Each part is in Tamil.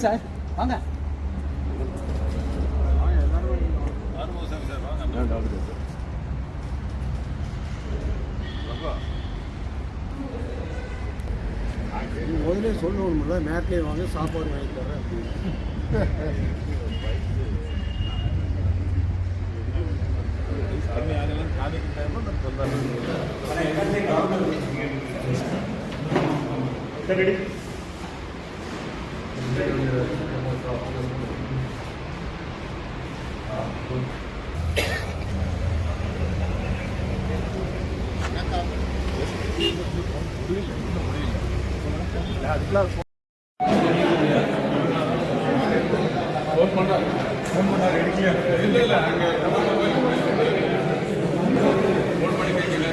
சார் வாங்க. முதலே சொல்லணும்ல, நேரத்திலே வாங்க, சாப்பாடு வாங்கி தரேன் அப்படின்னு அதுக்கெல்லாம் ஃபோன் பண்ணார் எடுக்கலையா? இல்லை அங்கே ஃபோன் பண்ணி கேட்கல.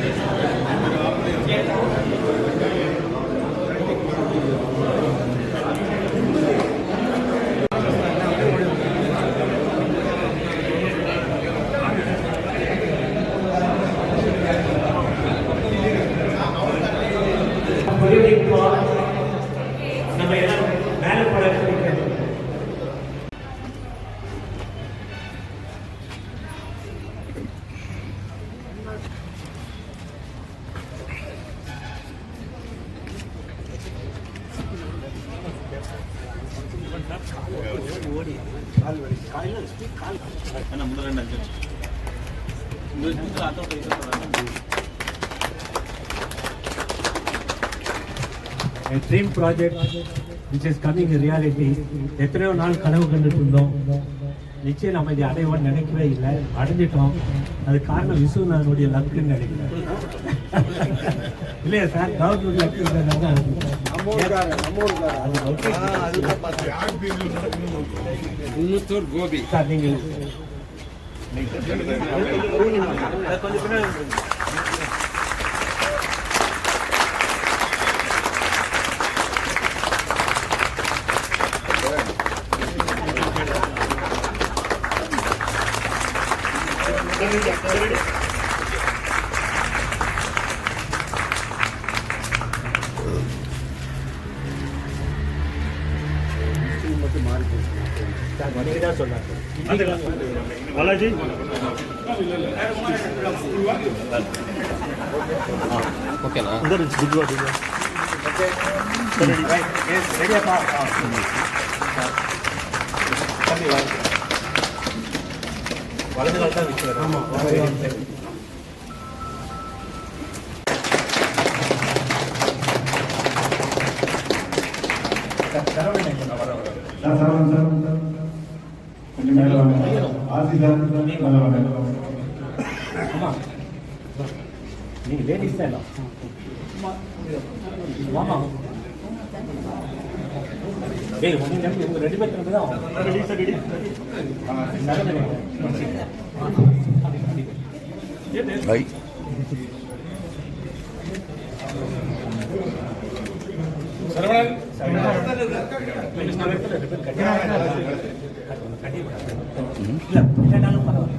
நம்ம எல்லாம் மேலே போட ஓடி காலையில் முதல் 2 A dream project which is coming a reality. எத்தனையோ நாள் கனவு கண்டுட்டு இருந்தோம். நிச்சயம் நம்ம இதை அடைவோம்னு நினைக்கவே இல்லை, அடைஞ்சிட்டோம். அது காரணம் விஸ்வநாதனுடைய லக்குன்னு நினைக்கிறேன். இல்லையா சார்? கவர்மெண்ட் லக்கு இருந்தாங்க. கோபி சார் நீங்கள் கொஞ்சம் பின்னாடி பாலாஜி ஓகேண்ணா வலது கால் தான் வச்சுக்கிறேன். ஆமாம் கொஞ்சம் மேலே வாங்க. ஆசிரியர் மேலே வாங்க. ஆமாம் நீங்கள் லேடிஸ் தான் இல்லை. ஆமாம் டேய் உங்கள் 2 பேர் தான் ready sir ready by Saravanan இல்லைனாலும் பரவாயில்ல.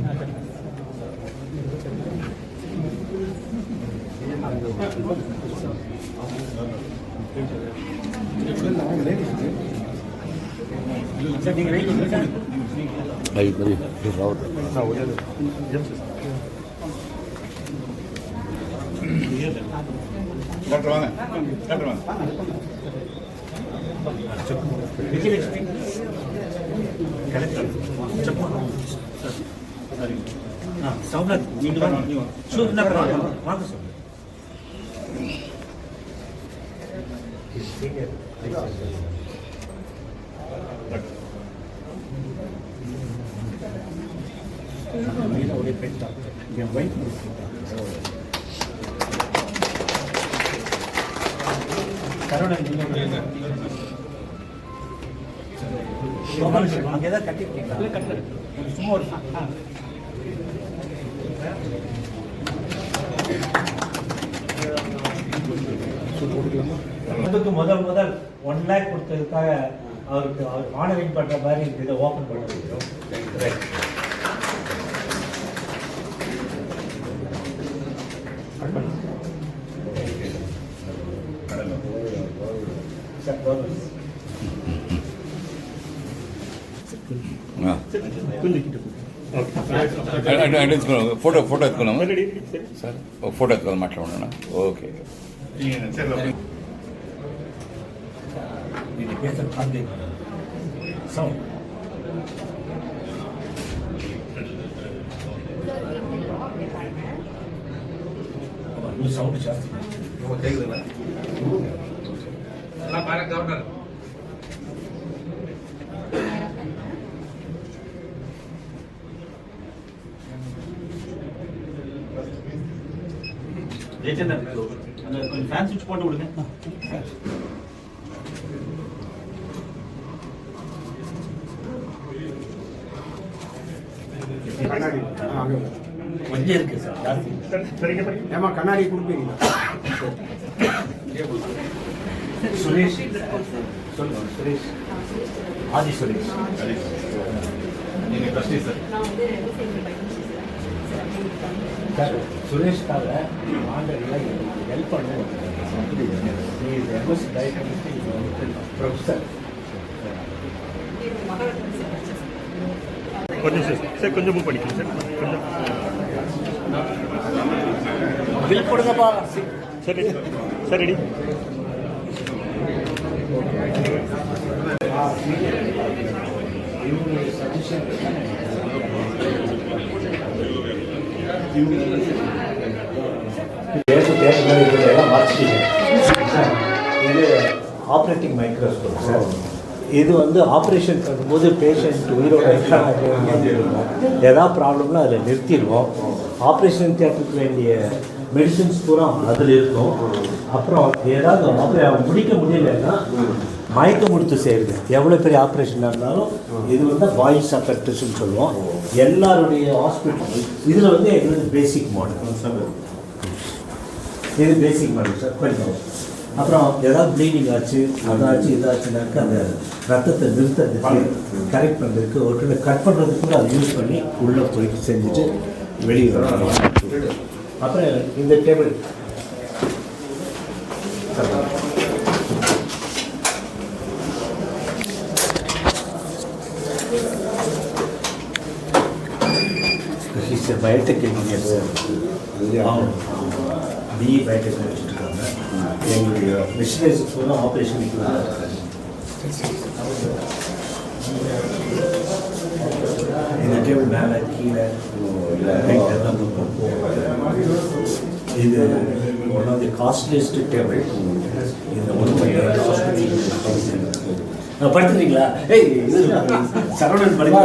சார் நீங்கள் வெயிட் பண்ணுங்க சார். டாக்டர் வாங்க, டாக்டர் வாங்க. விஜயலட்சுமி கலெக்டர் சரி சௌகத் நீங்கள் வாங்க. சூழ்நிலை வாங்க சார். ஒரு பெண் டாக்டர் என் வைஃப் கருணன் அங்கே தான் கட்டிருக்கீங்களா? கட்டு சும்மா ஒரு முதல் 1 lakh கொடுத்ததுக்காக அவருக்கு அவர் மாணவின் பண்ற மாதிரி இதை ஓப்பன் பண்ணிருக்கோம். ఫోటో ఎత్తుకున్నాము సార్ ఫోటో ఎత్తుకోవాలి మాట్లాడుకున్నా ఓకే సౌండ్ చేస్తాను ஃபேன் சுவிட்ச் போட்டு விடுங்க கொஞ்சம் இருக்கு சார் ஜாஸ்தி ஏமா கண்ணாடி கொடுப்பீங்களா சுரேஷ் சொல்லுங்க சுரேஷ் ஆதி சுரேஷ் நீங்கள் ட்ரஸ்டி சார் சுரேஷ்காக ஆண்டரில் ஹெல்ப் பண்ணுவோம் எம்எஸ் ப்ரொஃபஸர் கொஞ்சம் சார் கொஞ்சம் மூவ் பண்ணிக்கலாம் சார் கொஞ்சம் ஹெல்ப் பண்ணுங்கப்பா சரி சார் ரெடி எல்லாம் மறைச்சிட்டீங்க இது ஆப்ரேட்டிங் மைக்ரோஸ்கோப் சார் இது வந்து ஆப்ரேஷன் பண்ணும்போது பேஷண்ட் உயிரோட ஏதாவது ப்ராப்ளம்னா அதில் நிறுத்திடுவோம் ஆப்ரேஷன் தியேட்டருக்கு வேண்டிய மெடிசின்ஸ் பூரா அதில் இருக்கும் அப்புறம் ஏதாவது முடிக்க முடியலைன்னா மயக்க முடித்து செய்யுது எவ்வளோ பெரிய ஆப்ரேஷனாக இருந்தாலும் இது வந்து வாய்ஸ் அஃபெக்டர்ஸ்ன்னு சொல்லுவோம் எல்லாருடைய ஹாஸ்பிட்டல் இதில் வந்து எங்களுக்கு பேசிக் மாடல் இது பேசிக் மாடல் சார் கொஞ்சம் அப்புறம் ஏதாவது ப்ளீடிங் ஆச்சு அதாச்சு இதாச்சுனாக்கா அந்த ரத்தத்தை நிறுத்துறதுக்கு கரெக்ட் பண்ணுறதுக்கு ஒரு கட் பண்ணுறதுக்கு கூட அதை யூஸ் பண்ணி உள்ளே போய் செஞ்சுட்டு வெளியே வரணும் அப்புறம் இந்த table biotech engineer sir BE biotech முடிச்சுட்ருக்காங்க எங்களுடைய மிஷினரிஸ் பூரா ஆப்ரேஷனுக்கு இந்த டேபிள் மேலே கீழே எல்லாம் இது one of the costliest table இந்த படுத்துறீங்களா ஏய் இது சரவணன் படிக்க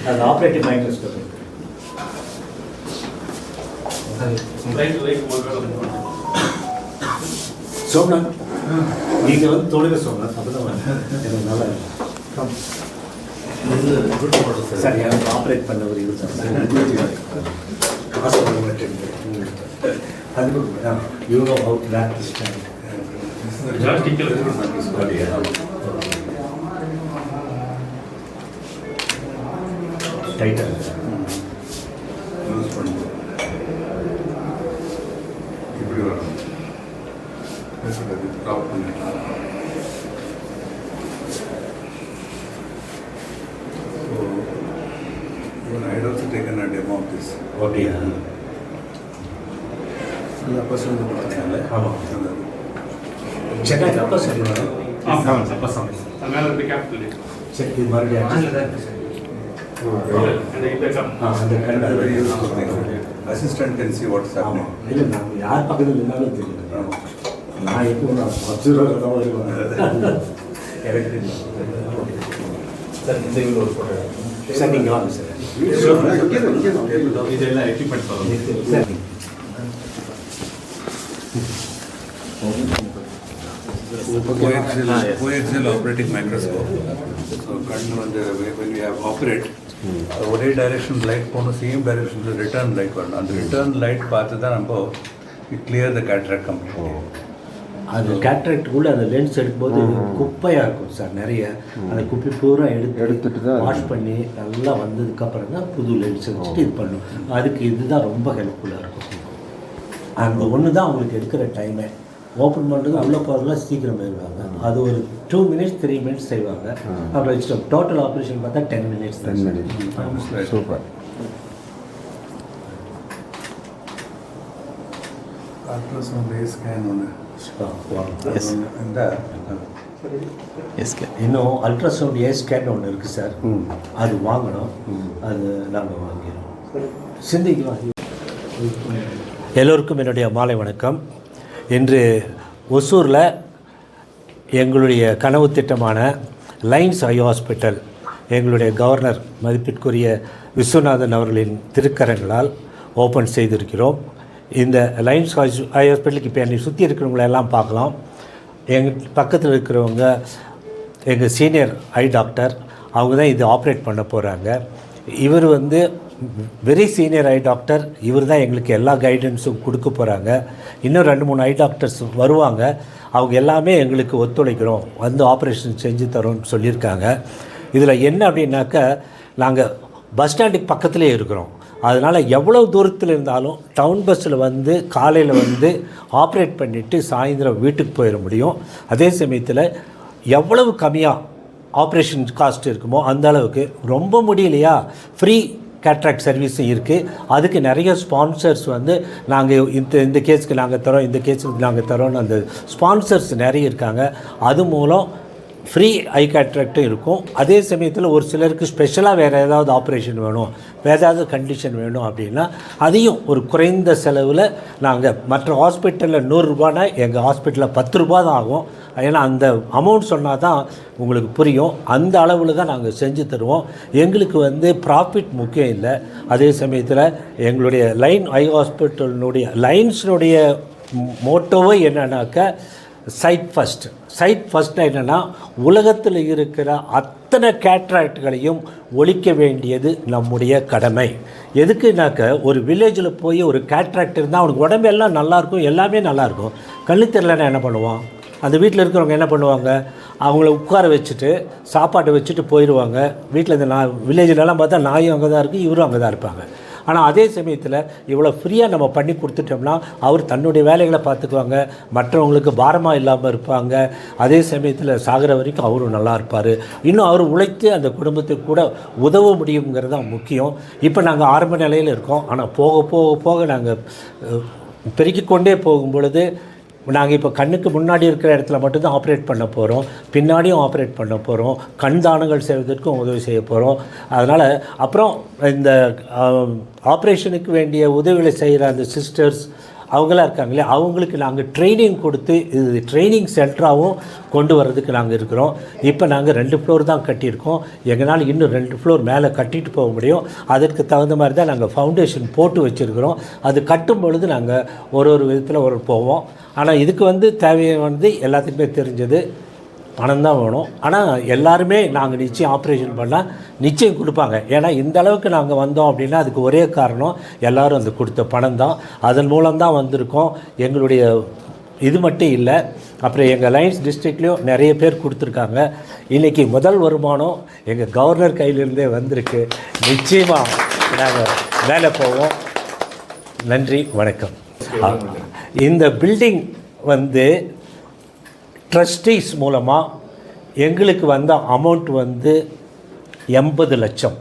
அது ஆப்ரேட்டிவ் மைக்ரோஸ்கோப் சோம்நாத் நீங்கள் வந்து தொழில சோம்நாத் அப்படிதான் எனக்கு நல்லா சார் எனக்கு ஆப்ரேட் பண்ணவர் இது அது யூனோ அவுட் பேக் டைட்டாக யூஸ் பண்ணுவோம் இப்படி வரும் டாப் பண்ணிக்கலாம் I had also taken a demo of this. Okay அப்போ சொல்லி கொடுத்தாங்க ஆமாம் சென்னை அப்போ சரி ஆமாம் அப்போ சாமி மேலே இருந்து கேபிட்டல் சரி இது மறுபடியும் அந்த கண்டு assistant can see what's happening. இல்லை நான் யார் பக்கத்தில் இருந்தாலும் தெரியும் நான் எப்போ நான் அப்சர்வர் தான் வருவேன் எனக்கு தெரியும் சார் இந்த இதில் ஒரு ஃபோட்டோ சார் நீங்கள் வாங்க சார் இதெல்லாம் எக்யூப்மெண்ட் சொல்லுங்கள் sir Coaxial operating microscope. So, when you have operate, ஒரே டைரக்ஷன் லைட் போகணும் சேம் டைரக்ஷனில் ரிட்டர்ன் லைட் வரணும் அந்த ரிட்டர்ன் லைட் பார்த்து தான் நம்ம கிளியர் த கேட்ராக்ட் கம்ப்ளீட் அந்த கேட்ராக்டுக்குள்ளே அந்த லென்ஸ் எடுக்கும்போது குப்பையாக இருக்கும் சார் நிறைய அந்த குப்பை பூரா எடுத்துட்டு தான் வாஷ் பண்ணி நல்லா வந்ததுக்கப்புறம் தான் புது லென்ஸ் வச்சுட்டு இது பண்ணும் அதுக்கு இதுதான் ரொம்ப ஹெல்ப்ஃபுல்லாக இருக்கும் அந்த ஒன்று தான் உங்களுக்கு எடுக்கிற டைமே ஓப்பன் பண்ணுறது உள்ளே போகிறதுலாம் சீக்கிரம் போயிடுவாங்க. அது ஒரு 2 minutes 3 minutes செய்வாங்க. அப்புறம் வச்சுட்டோம். டோட்டல் ஆப்ரேஷன் பார்த்தா 10 minutes. சூப்பர். அல்ட்ராசவுண்ட் ஸ்கேன் ஒன்று இன்னும் அல்ட்ராசவுண்ட் ஸ்கேன் ஒன்று இருக்குது சார். அது வாங்கணும். அது நாங்கள் வாங்கிடுவோம். சிந்திக்கலாம். எல்லோருக்கும் என்னுடைய மாலை வணக்கம். இன்று ஒசூரில் எங்களுடைய கனவு திட்டமான லைன்ஸ் ஐ ஹாஸ்பிட்டல் எங்களுடைய கவர்னர் மதிப்பிற்குரிய விஸ்வநாதன் அவர்களின் திருக்கரங்களால் ஓப்பன் செய்திருக்கிறோம். இந்த லைன்ஸ் ஐ ஹாஸ்பிட்டலுக்கு இப்போ என்னை சுற்றி இருக்கிறவங்களெல்லாம் பார்க்கலாம். எங்கள் பக்கத்தில் இருக்கிறவங்க எங்கள் சீனியர் ஐ டாக்டர், அவங்க தான் இது ஆப்ரேட் பண்ண போகிறாங்க. இவர் வெரி சீனியர் ஐ டாக்டர். இவர் தான் எங்களுக்கு எல்லா கைடன்ஸும் கொடுக்க போகிறாங்க. இன்னும் 2-3 ஐ டாக்டர்ஸ் வருவாங்க. அவங்க எல்லாமே எங்களுக்கு ஒத்துழைக்கிறோம், ஆப்ரேஷன் செஞ்சு தரோன்னு சொல்லியிருக்காங்க. இதில் என்ன அப்படின்னாக்கா, நாங்கள் பஸ் ஸ்டாண்டுக்கு பக்கத்துலேயே இருக்கிறோம். அதனால் எவ்வளோ தூரத்தில் இருந்தாலும் டவுன் பஸ்ஸில் காலையில் ஆப்ரேட் பண்ணிவிட்டு சாயந்தரம் வீட்டுக்கு போயிட முடியும். அதே சமயத்தில் எவ்வளவு கம்மியாக ஆப்ரேஷன் காஸ்ட் இருக்குமோ அந்த அளவுக்கு, ரொம்ப முடியலையா ஃப்ரீ கேட்ராக்ட் சர்வீஸும் இருக்குது. அதுக்கு நிறைய ஸ்பான்சர்ஸ் நாங்கள் இந்த கேஸுக்கு நாங்கள் தரோம், இந்த கேஸுக்கு நாங்கள் தரோன்னு அந்த ஸ்பான்சர்ஸ் நிறைய இருக்காங்க. அது மூலம் ஃப்ரீ ஐ கேட்ராக்டும் இருக்கும். அதே சமயத்தில் ஒரு சிலருக்கு ஸ்பெஷலாக வேறு ஏதாவது ஆப்ரேஷன் வேணும், வேறு ஏதாவது கண்டிஷன் வேணும் அப்படின்னா அதையும் ஒரு குறைந்த செலவில் நாங்கள், மற்ற ஹாஸ்பிட்டலில் 100 ரூபானா எங்கள் ஹாஸ்பிட்டலில் 10 ரூபா தான் ஆகும். ஏன்னா அந்த அமௌண்ட் சொன்னால் தான் உங்களுக்கு புரியும். அந்த அளவில் தான் நாங்கள் செஞ்சு தருவோம். எங்களுக்கு ப்ராஃபிட் முக்கியம் இல்லை. அதே சமயத்தில் எங்களுடைய லைன் ஐ ஹாஸ்பிட்டலினுடைய லைன்ஸினுடைய மோட்டோவே என்னன்னாக்கா சைட் ஃபஸ்ட்னா என்னென்னா, உலகத்தில் இருக்கிற அத்தனை கேட்ராக்ட்களையும் ஒழிக்க வேண்டியது நம்முடைய கடமை. எதுக்குனாக்க, ஒரு வில்லேஜில் போய் ஒரு கேட்ராக்ட் இருந்தால் அவனுக்கு உடம்பு எல்லாம் நல்லாயிருக்கும், எல்லாமே நல்லாயிருக்கும். கண்ணு தெரியலன்னா என்ன பண்ணுவான்? அந்த வீட்டில் இருக்கிறவங்க என்ன பண்ணுவாங்க? அவங்கள உட்கார வச்சுட்டு சாப்பாட்டை வச்சுட்டு போயிடுவாங்க. வீட்டில் இந்த வில்லேஜிலலாம் பார்த்தா நாயும் அங்கே தான் இருக்குது, இவரும் அங்கே தான் இருப்பாங்க. ஆனால் அதே சமயத்தில் இவ்வளோ ஃப்ரீயாக நம்ம பண்ணி கொடுத்துட்டோம்னா அவர் தன்னுடைய வேலைகளை பார்த்துக்குவாங்க, மற்றவங்களுக்கு பாரமாக இல்லாமல் இருப்பாங்க. அதே சமயத்தில் சாகிற வரைக்கும் அவரும் நல்லா இருப்பார். இன்னும் அவர் உழைத்து அந்த குடும்பத்துக்கு கூட உதவ முடியுங்கிறது தான் முக்கியம். இப்போ நாங்கள் ஆரம்ப நிலையில் இருக்கோம். ஆனால் போக போக போக நாங்கள் பெருக்கிக்கொண்டே போகும் பொழுது, நாங்கள் இப்போ கண்ணுக்கு முன்னாடி இருக்கிற இடத்துல மட்டும்தான் ஆப்ரேட் பண்ண போகிறோம், பின்னாடியும் ஆப்ரேட் பண்ண போகிறோம், கண் தானங்கள் செய்வதற்கும் உதவி செய்ய போகிறோம். அதனால் அப்புறம் இந்த ஆப்ரேஷனுக்கு வேண்டிய உதவிகளை செய்கிற அந்த சிஸ்டர்ஸ் அவங்களாம் இருக்காங்களே, அவங்களுக்கு நாங்கள் ட்ரைனிங் கொடுத்து இது ட்ரைனிங் சென்டராகவும் கொண்டு வர்றதுக்கு நாங்கள் இருக்கிறோம். இப்போ நாங்கள் 2 ஃப்ளோர் தான் கட்டியிருக்கோம். எங்களால் இன்னும் 2 ஃப்ளோர் மேலே கட்டிட்டு போக முடியும். அதற்கு தகுந்த மாதிரி தான் நாங்கள் ஃபவுண்டேஷன் போட்டு வச்சுருக்கிறோம். அது கட்டும் பொழுது நாங்கள் ஒரு விதத்தில் போவோம். ஆனால் இதுக்கு தேவையானது எல்லாத்துக்குமே தெரிஞ்சது பணம் தான் வேணும். ஆனால் எல்லாருமே நாங்கள் நிச்சயம் ஆப்ரேஷன் பண்ணால் நிச்சயம் கொடுப்பாங்க. ஏன்னா இந்த அளவுக்கு நாங்கள் வந்தோம் அப்படின்னா அதுக்கு ஒரே காரணம் எல்லோரும் அந்த கொடுத்த பணம் தான். அதன் மூலம்தான் வந்திருக்கோம். எங்களுடைய இது மட்டும் இல்லை, அப்புறம் எங்கள் லைன்ஸ் டிஸ்ட்ரிக்ட்லேயும் நிறைய பேர் கொடுத்துருக்காங்க. இன்றைக்கி முதல் வருமானம் எங்கள் கவர்னர் கையிலிருந்தே வந்திருக்கு. நிச்சயமாக நாங்கள் மேலே போவோம். நன்றி, வணக்கம். இந்த பில்டிங் ட்ரஸ்டீஸ் மூலமாக எங்களுக்கு வந்த அமௌண்ட் 80 லட்சம்.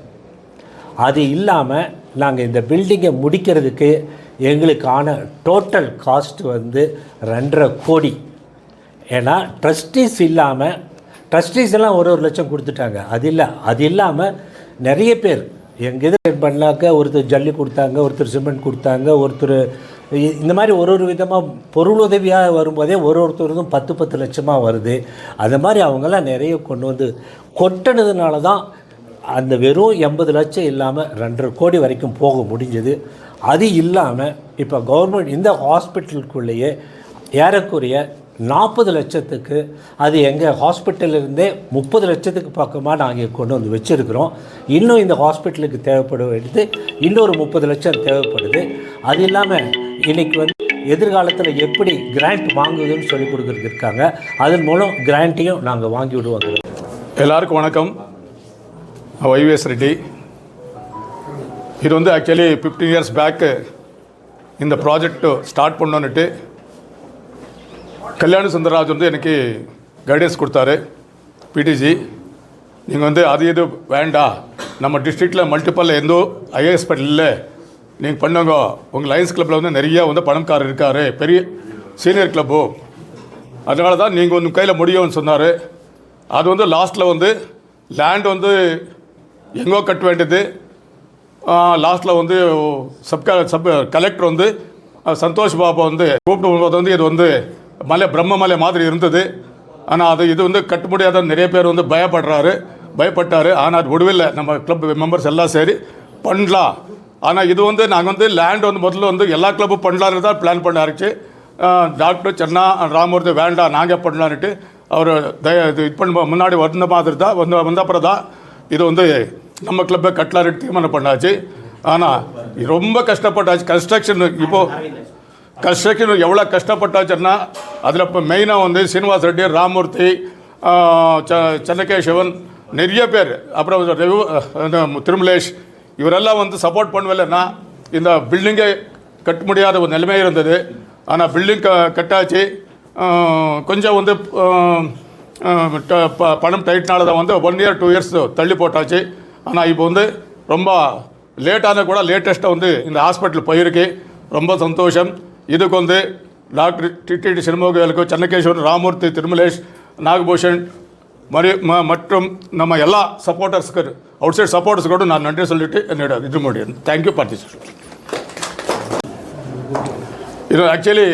அது இல்லாமல் நாங்கள் இந்த பில்டிங்கை முடிக்கிறதுக்கு எங்களுக்கான டோட்டல் காஸ்ட் 2.5 கோடி. ஏன்னா ட்ரஸ்டீஸ் இல்லாமல், ட்ரஸ்டீஸ் எல்லாம் ஒரு லட்சம் கொடுத்துட்டாங்க. அது இல்லாமல் நிறைய பேர் எங்கள் இது பண்ணாக்க, ஒருத்தர் ஜல்லி கொடுத்தாங்க, ஒருத்தர் சிமெண்ட் கொடுத்தாங்க, ஒருத்தர் இந்த மாதிரி ஒரு விதமாக பொருள் உதவியாக வரும்போதே ஒருத்தருக்கும் 10 லட்சமாக வருது. அது மாதிரி அவங்கெல்லாம் நிறைய கொண்டு கொட்டினதுனால தான் அந்த வெறும் 80 லட்சம் இல்லாமல் 2.5 கோடி வரைக்கும் போக முடிஞ்சது. அது இல்லாமல் இப்போ கவர்மெண்ட் இந்த ஹாஸ்பிட்டலுக்குள்ளேயே ஏறக்குறைய 40 லட்சத்துக்கு, அது எங்கள் ஹாஸ்பிட்டலிருந்தே 30 லட்சத்துக்கு பக்கமாக நாங்கள் கொண்டு வச்சுருக்கிறோம். இன்னும் இந்த ஹாஸ்பிட்டலுக்கு தேவைப்பட வேண்டியது இன்னொரு 30 லட்சம் தேவைப்படுது. அது இல்லாமல் இன்றைக்கி எதிர்காலத்தில் எப்படி கிராண்ட் வாங்குவதுன்னு சொல்லி கொடுக்குறதுக்கு இருக்காங்க. அதன் மூலம் கிராண்ட்டையும் நாங்கள் வாங்கி விடுவாங்க. எல்லாருக்கும் வணக்கம். YVS ரெட்டி. இது ஆக்சுவலி 15 இயர்ஸ் பேக்கு இந்த ப்ராஜெக்ட் ஸ்டார்ட் பண்ணோன்னுட்டு கல்யாண சுந்தரராஜ் வந்து எனக்கு கைடன்ஸ் கொடுத்தாரு. பிடிஜி நீங்கள் வந்து அது இது வேண்டாம், நம்ம டிஸ்ட்ரிக்டில் மல்டிப்பல் எந்தோ ஐ ஹாஸ்பிட்டல் இல்லை, நீங்கள் பண்ணுங்க, உங்கள் லயன்ஸ் கிளப்பில் வந்து நிறையா வந்து பணக்காரர் இருக்கார், பெரிய சீனியர் கிளப்பு, அதனால தான் நீங்கள் வந்து கையில் முடியும்னு சொன்னார். அது வந்து லாஸ்ட்டில் வந்து லேண்ட் வந்து எங்கோ கட்ட வேண்டியது, லாஸ்ட்டில் வந்து சப் கலெக்டர் வந்து சந்தோஷ் பாபா வந்து கூப்பிட்டு போது வந்து இது வந்து மலை பிரம்ம மலை மாதிரி இருந்தது. ஆனால் இது வந்து கட்ட முடியாத நிறைய பேர் வந்து பயப்பட்டார். ஆனால் அது முடிவில்லை, நம்ம கிளப் மெம்பர்ஸ் எல்லாம் சரி பண்ணலாம். ஆனால் இது வந்து நாங்கள் வந்து லேண்ட் வந்து முதல்ல வந்து எல்லா கிளப்பும் பண்ணலான்னு தான் பிளான் பண்ண ஆரம்பிச்சு. டாக்டர் சென்னா ராமூர்த்தி வேண்டாம் நாங்கள் பண்ணலான்ட்டு அவர் இது பண்ண முன்னாடி வந்த மாதிரி தான் வந்த அப்புறம் தான் இது வந்து நம்ம கிளப்பை கட்டலான்னு தீர்மானம் பண்ணாச்சு. ஆனால் ரொம்ப கஷ்டப்பட்டாச்சு. கன்ஸ்ட்ரக்ஷன் எவ்வளோ கஷ்டப்பட்டாச்சுன்னா அதில் இப்போ மெயினாக வந்து சீனிவாஸ் ரெட்டி, ராமூர்த்தி, சென்னகேசவன், நிறைய பேர், அப்புறம் திருமலேஷ், இவரெல்லாம் வந்து சப்போர்ட் பண்ணவில்லைன்னா இந்த பில்டிங்கை கட்ட முடியாத ஒரு நிலைமை இருந்தது. ஆனால் பில்டிங் கட்டாச்சு. கொஞ்சம் வந்து பணம் டைட்னால தான் வந்து 1 year 2 years தள்ளி போட்டாச்சு. ஆனால் இப்போ வந்து ரொம்ப லேட்டான கூட லேட்டஸ்ட்டாக வந்து இந்த ஹாஸ்பிட்டல் போயிருக்கு. ரொம்ப சந்தோஷம். இதுக்கு வந்து டாக்டர் டிடி சிறுமுகவேலுக்கு, சென்னகேஸ்வரன், ராமூர்த்தி, திருமலேஷ், நாகபூஷன் மற்றும் நம்ம எல்லா சப்போர்ட்டர்ஸ்க்கு, அவுட் சைட் சப்போர்ட்டர்ஸ்க்கு நான் நன்றி சொல்லிட்டு என்னோட இது முடியும். Thank you participate. இது ஆக்சுவலி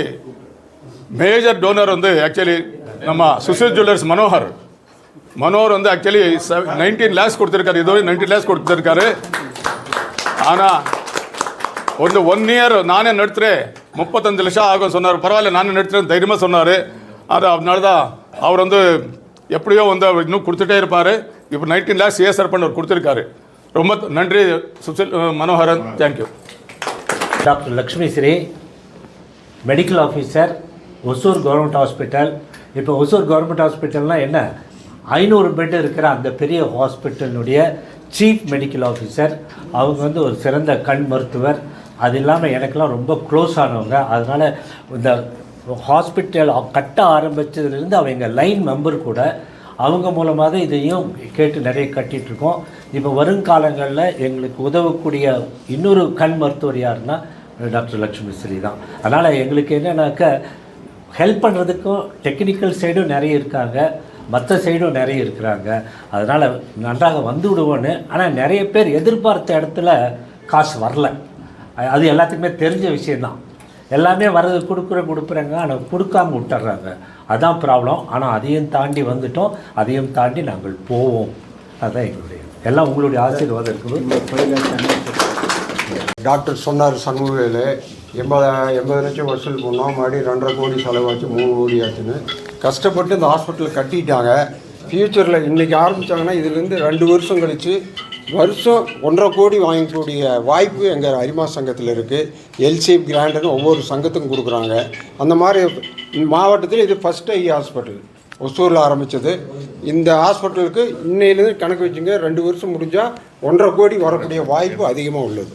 மேஜர் டோனர் வந்து ஆக்சுவலி நம்ம சுஷில் ஜுவல்லர்ஸ் மனோகர் வந்து ஆக்சுவலி 19 lakhs கொடுத்துருக்காரு. இதோ 19 lakhs கொடுத்துருக்காரு. ஆனால் ಒಂದು 1 year நானே நடத்துகிறேன், 35 லட்சம் ஆகும் சொன்னார். பரவாயில்ல நானே நடத்துகிறேன் தைரியமாக சொன்னார். அதனால தான் அவர் வந்து எப்படியோ வந்து அவர் இன்னும் கொடுத்துட்டே இருப்பார். இப்போ 19 lakhs ஏஎஸ்ஆர் பண்ணவர் கொடுத்துருக்காரு. ரொம்ப நன்றி Sushil Manoharan. Thank you. Doctor Lakshmi Sri, medical officer, Hosur government hospital. இப்போ ஒசூர் கவர்மெண்ட் ஹாஸ்பிட்டல்னால் என்ன, 500 பெட் இருக்கிற அந்த பெரிய ஹாஸ்பிட்டலுடைய சீஃப் மெடிக்கல் ஆஃபீஸர். அவங்க வந்து ஒரு சிறந்த கண் மருத்துவர். அது இல்லாமல் எனக்கெல்லாம் ரொம்ப க்ளோஸ் ஆனவங்க. அதனால் இந்த ஹாஸ்பிட்டல் கட்ட ஆரம்பித்ததுலேருந்து அவங்க லைன் மெம்பர் கூட. அவங்க மூலமாக தான் இதையும் கேட்டு நிறைய கட்டிகிட்ருக்கோம். இப்போ வருங்காலங்களில் எங்களுக்கு உதவக்கூடிய இன்னொரு கண் மருத்துவர் யாருன்னா டாக்டர் லக்ஷ்மி ஸ்ரீ தான். அதனால் எங்களுக்கு என்னென்னாக்க ஹெல்ப் பண்ணுறதுக்கும் டெக்னிக்கல் சைடும் நிறைய இருக்காங்க, மற்ற சைடும் நிறைய இருக்கிறாங்க. அதனால் நன்றாக வந்து விடுவோன்னு. ஆனால் நிறைய பேர் எதிர்பார்த்த இடத்துல காசு வரல. அது எல்லாத்துக்குமே தெரிஞ்ச விஷயந்தான். எல்லாமே வர்றது கொடுக்குறேங்க, ஆனால் கொடுக்காம விட்டுறாங்க. அதுதான் ப்ராப்ளம். ஆனால் அதையும் தாண்டி வந்துட்டோம், அதையும் தாண்டி நாங்கள் போவோம். அதுதான் எங்களுடைய எல்லாம் உங்களுடைய ஆசீர்வாதம் இருக்குது. டாக்டர் சொன்னார் சண்முகவேலு 80 லட்சம் வசூல் பண்ணோம், மறுபடியும் 2.5 கோடி செலவாச்சு, 3 கோடி ஆச்சுன்னு கஷ்டப்பட்டு இந்த ஹாஸ்பிட்டலை கட்டிட்டாங்க. ஃப்யூச்சரில் இன்றைக்கி ஆரம்பித்தாங்கன்னா இதுலேருந்து 2 வருஷம் கழித்து வருஷம் 1.5 கோடி வாங்கக்கூடிய வாய்ப்பு எங்கள் அரிமா சங்கத்தில் இருக்குது. எல்சிஎஃப் கிராண்டுன்னு ஒவ்வொரு சங்கத்துக்கும் கொடுக்குறாங்க. அந்த மாதிரி மாவட்டத்தில் இது ஃபஸ்ட்டு ஐ ஹாஸ்பிட்டல் ஒசூரில் ஆரம்பித்தது. இந்த ஹாஸ்பிட்டலுக்கு இன்னையிலேருந்து கணக்கு வச்சுங்க, 2 வருஷம் முடிஞ்சால் 1.5 கோடி வரக்கூடிய வாய்ப்பு அதிகமாக உள்ளது.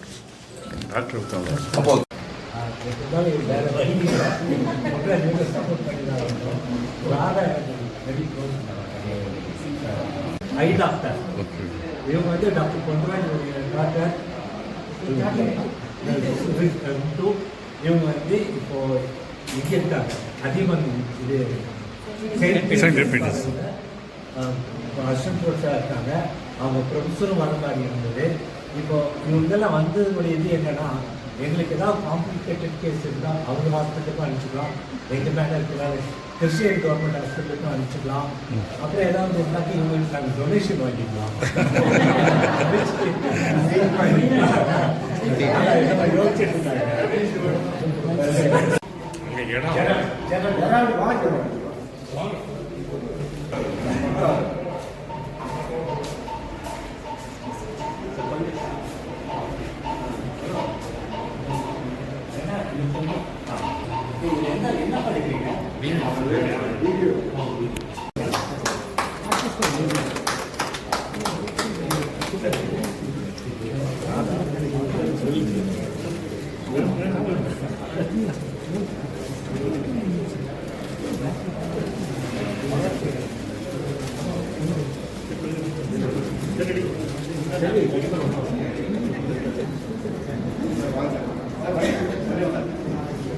ஐ டாக்டர் இவங்க வந்து டாக்டர் பொன்ராஜ் டாக்டர். இவங்க வந்து இப்போ இங்கே இருக்காங்க, அதிகமாக இது அசிஸ்டன்ட் ப்ரொஃபஸராக இருக்காங்க. அவங்க ப்ரொஃபஸரும் வர மாதிரி இருந்தது. இப்போ இவங்கெல்லாம் வந்ததுடைய இது என்னென்னா, எங்களுக்கு ஏதாவது காம்ப்ளிகேட்டட் கேஸ் இருந்தால் அவங்க ஹாஸ்பிட்டலுக்கும் அனுப்பிச்சிக்கலாம், எங்கள் மேலே இருக்கிற கிறிஸ்டியன் கவர்மெண்ட் ஹாஸ்பிட்டலுக்கும் அனுப்பிச்சிக்கலாம். அப்புறம் ஏதாவது இருந்தாக்கி இவங்களுக்கு நாங்கள் டொனேஷன் வாங்கிக்கலாம். யோசிச்சுட்டு என்ன படிக்கிறீங்க?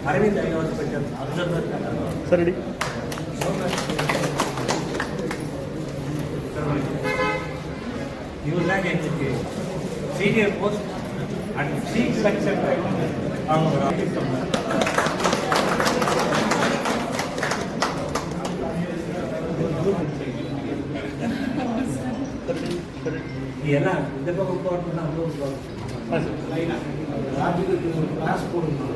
Aravind eye hospital observer. Sir ready. இவர் தான் எங்களுக்கு senior post and seat section எல்லாம் இந்த பக்கம் போகணும்னா அவ்வளோ ஆ சார். ராஜுக்கு கிளாஸ் போடணும்.